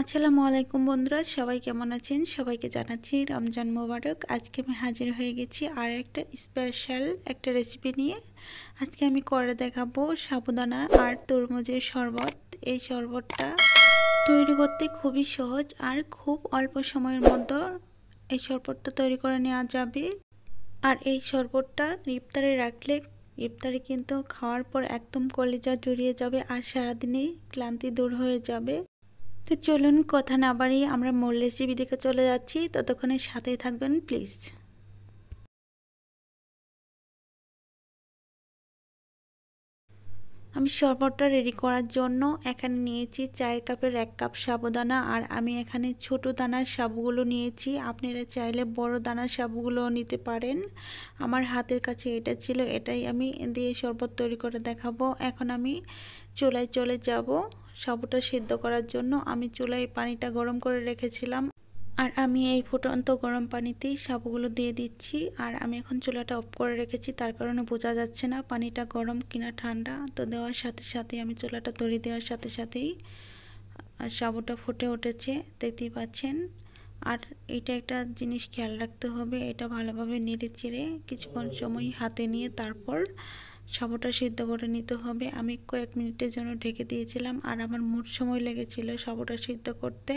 আসসালামু আলাইকুম বন্ধুরা, সবাই কেমন আছেন? সবাইকে জানাচ্ছি রমজান মোবারক। আজকে আমি হাজির হয়ে গেছি আর একটা স্পেশাল একটা রেসিপি নিয়ে। আজকে আমি করে দেখাবো সাবুদানা আর তরমুজের শরবত। এই শরবতটা তৈরি করতে খুবই সহজ আর খুব অল্প সময়ের মধ্যে এই শরবতটা তৈরি করে নেওয়া যাবে। আর এই শরবতটা ইফতারে রাখলে ইফতারে কিন্তু খাওয়ার পর একদম কলিজা জুড়িয়ে যাবে আর সারাদিনই ক্লান্তি দূর হয়ে যাবে। তো চলুন কথা না বাড়িয়ে আমরা মূল রেসিপি দিকে চলে যাচ্ছি, ততক্ষণে সাথেই থাকবেন প্লিজ। আমি শরবতটা রেডি করার জন্য এখানে নিয়েছি 4 কাপের 1 কাপ সাবুদানা। আর আমি এখানে ছোট দানার সাবুগুলো নিয়েছি, আপনারা চাইলে বড় দানার সাবুগুলোও নিতে পারেন। আমার হাতের কাছে এটা ছিল, এটাই আমি দিয়ে শরবত তৈরি করে দেখাবো। এখন আমি চুলায় চলে যাব সাবুটা সিদ্ধ করার জন্য। আমি চুলায় পানিটা গরম করে রেখেছিলাম আর আমি এই ফুটন্ত গরম পানিতেই সাবুগুলো দিয়ে দিচ্ছি। আর আমি এখন চুলাটা অফ করে রেখেছি, তার কারণে বোঝা যাচ্ছে না পানিটা গরম কিনা ঠান্ডা। তো দেওয়ার সাথে সাথে আমি চুলাটা ধরিয়ে দেওয়ার সাথে সাথেই আর সাবুটা ফুটে উঠেছে, দেখতেই পাচ্ছেন। আর এটা একটা জিনিস খেয়াল রাখতে হবে, এটা ভালোভাবে নেড়ে চেড়ে কিছুক্ষণ সময় হাতে নিয়ে তারপর সাবুটা সিদ্ধ করে নিতে হবে। আমি কয়েক মিনিটের জন্য ঢেকে দিয়েছিলাম আর আমার মোট সময় লেগেছিল সাবুটা সিদ্ধ করতে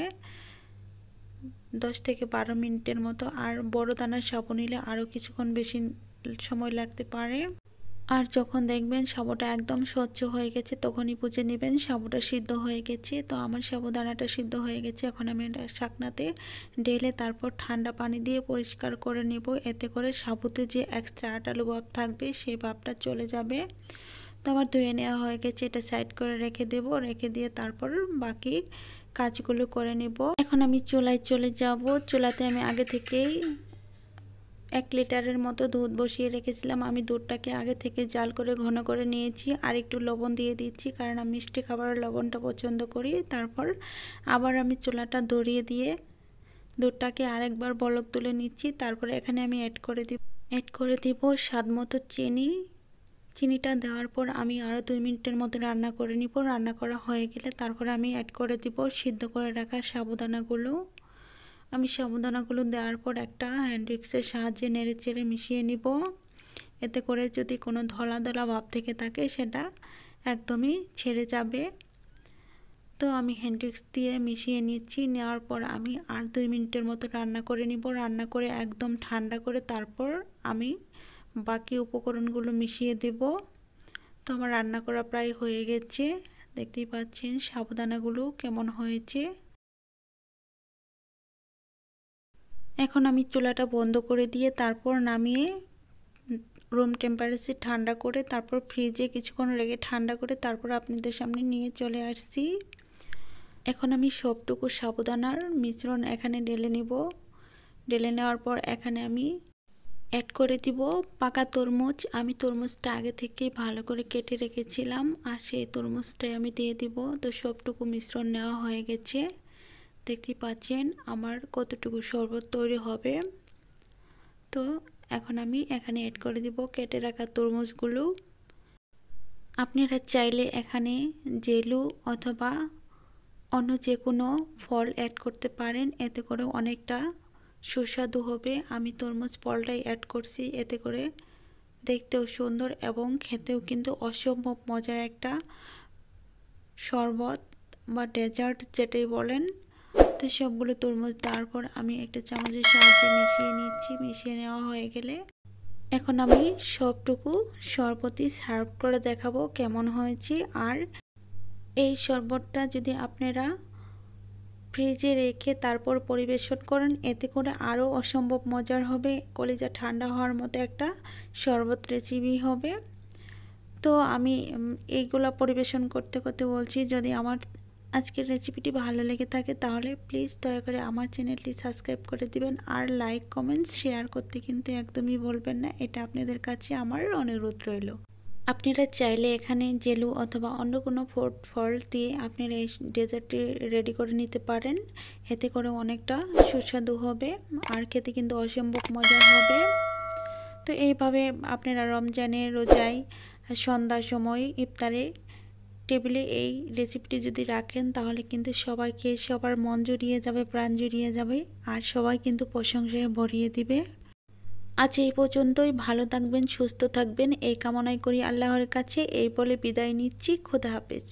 10 থেকে 12 মিনিটের মতো। আর বড় দানার সাবু নিলে আরও কিছুক্ষণ বেশি সময় লাগতে পারে। আর যখন দেখবেন সাবুটা একদম স্বচ্ছ হয়ে গেছে তখনই বুঝে নেবেন সাবুটা সিদ্ধ হয়ে গেছে। তো আমার সাবুদানাটা সিদ্ধ হয়ে গেছে, এখন আমি শাকনাতে ঢেলে তারপর ঠান্ডা পানি দিয়ে পরিষ্কার করে নেব। এতে করে সাবুতে যে এক্সট্রা আটালো ভাব থাকবে সেই ভাবটা চলে যাবে। তো আমার ধুয়ে নেওয়া হয়ে গেছে, এটা সাইড করে রেখে দেব। রেখে দিয়ে তারপর বাকি কাজগুলো করে নেব। এখন আমি চুলায় চলে যাব। চুলাতে আমি আগে থেকেই 1 লিটারের মতো দুধ বসিয়ে রেখেছিলাম। আমি দুধটাকে আগে থেকে জাল করে ঘন করে নিয়েছি আর একটু লবণ দিয়ে দিচ্ছি, কারণ আমি মিষ্টি খাবারের লবণটা পছন্দ করি। তারপর আবার আমি চুলাটা ধরিয়ে দিয়ে দুধটাকে আরেকবার বলক তুলে নিচ্ছি। তারপরে এখানে আমি অ্যাড করে দিব স্বাদ মতো চিনি। চিনিটা দেওয়ার পর আমি আরও 2 মিনিটের মতো রান্না করে নিব। রান্না করা হয়ে গেলে তারপরে আমি অ্যাড করে দিব সিদ্ধ করে রাখা সাবুদানাগুলো। আমি সাবুদানাগুলো দেওয়ার পর একটা হ্যান্ড উইক্সের সাহায্যে নেড়ে চেড়ে মিশিয়ে নিব। এতে করে যদি কোনো ধলা ধলা ভাব থেকে থাকে সেটা একদমই ছেড়ে যাবে। তো আমি হ্যান্ড উইক্স দিয়ে মিশিয়ে নিচ্ছি। নেওয়ার পর আমি আর 2 মিনিটের মতো রান্না করে নিব। রান্না করে একদম ঠান্ডা করে তারপর আমি বাকি উপকরণগুলো মিশিয়ে দেব। তো আমার রান্না করা প্রায় হয়ে গেছে, দেখতেই পাচ্ছেন সাবুদানাগুলো কেমন হয়েছে। এখন আমি চুলাটা বন্ধ করে দিয়ে তারপর নামিয়ে রুম টেম্পারেচার ঠান্ডা করে তারপর ফ্রিজে কিছুক্ষণ রেখে ঠান্ডা করে তারপর আপনাদের সামনে নিয়ে চলে আসছি। এখন আমি সবটুকু সাবুদানার মিশ্রণ এখানে ঢেলে নিব। ঢেলে নেওয়ার পর এখানে আমি অ্যাড করে দিব পাকা তরমুজ। আমি তরমুজটা আগে থেকে ভালো করে কেটে রেখেছিলাম আর সেই তরমুজটাই আমি দিয়ে দিব। তো সবটুকু মিশ্রণ নেওয়া হয়ে গেছে, দেখতে পাচ্ছেন আমার কতটুকু শরবত তৈরি হবে। তো এখন আমি এখানে অ্যাড করে দিব কেটে রাখা তরমুজগুলো। আপনারা চাইলে এখানে জেলু অথবা অন্য যে কোনো ফল অ্যাড করতে পারেন, এতে করে অনেকটা সুস্বাদু হবে। আমি তরমুজ ফলটাই অ্যাড করছি, এতে করে দেখতেও সুন্দর এবং খেতেও কিন্তু অসম্ভব মজার একটা শরবত বা ডেজার্ট যেটাই বলেন। তো সবগুলো তরমুজ দেওয়ার পর আমি একটা চামচের সাহায্যে মিশিয়ে নিচ্ছি। মিশিয়ে নেওয়া হয়ে গেলে এখন আমি সবটুকু শরবতই সার্ভ করে দেখাবো কেমন হয়েছে। আর এই শরবতটা যদি আপনারা ফ্রিজে রেখে তারপর পরিবেশন করেন, এতে করে আরও অসম্ভব মজার হবে। কলিজা ঠান্ডা হওয়ার মতো একটা শরবত রেসিপি হবে। তো আমি এইগুলা পরিবেশন করতে করতে বলছি, যদি আমার আজকের রেসিপিটি ভালো লেগে থাকে তাহলে প্লিজ দয়া করে আমার চ্যানেলটি সাবস্ক্রাইব করে দিবেন। আর লাইক কমেন্টস শেয়ার করতে কিন্তু একদমই বলবেন না, এটা আপনাদের কাছে আমার অনুরোধ রইল। আপনারা চাইলে এখানে জেলু অথবা অন্য কোনো ফল দিয়ে আপনারা এই ডেজার্টটি রেডি করে নিতে পারেন, এতে করে অনেকটা সুস্বাদু হবে আর খেতে কিন্তু অসম্ভব মজার হবে। তো এইভাবে আপনারা রমজানের রোজায় সন্ধ্যার সময় ইফতারে টেবিলে এই রেসিপিটি যদি রাখেন তাহলে কিন্তু সবাইকে সবার মন জুড়িয়ে যাবে, প্রাণ জুড়িয়ে যাবে আর সবাই কিন্তু প্রশংসায় ভরিয়ে দিবে। আজ এই পর্যন্তই। ভালো থাকবেন, সুস্থ থাকবেন এই কামনাই করি আল্লাহর কাছে। এই বলে বিদায় নিচ্ছি। খোদা হাফেজ।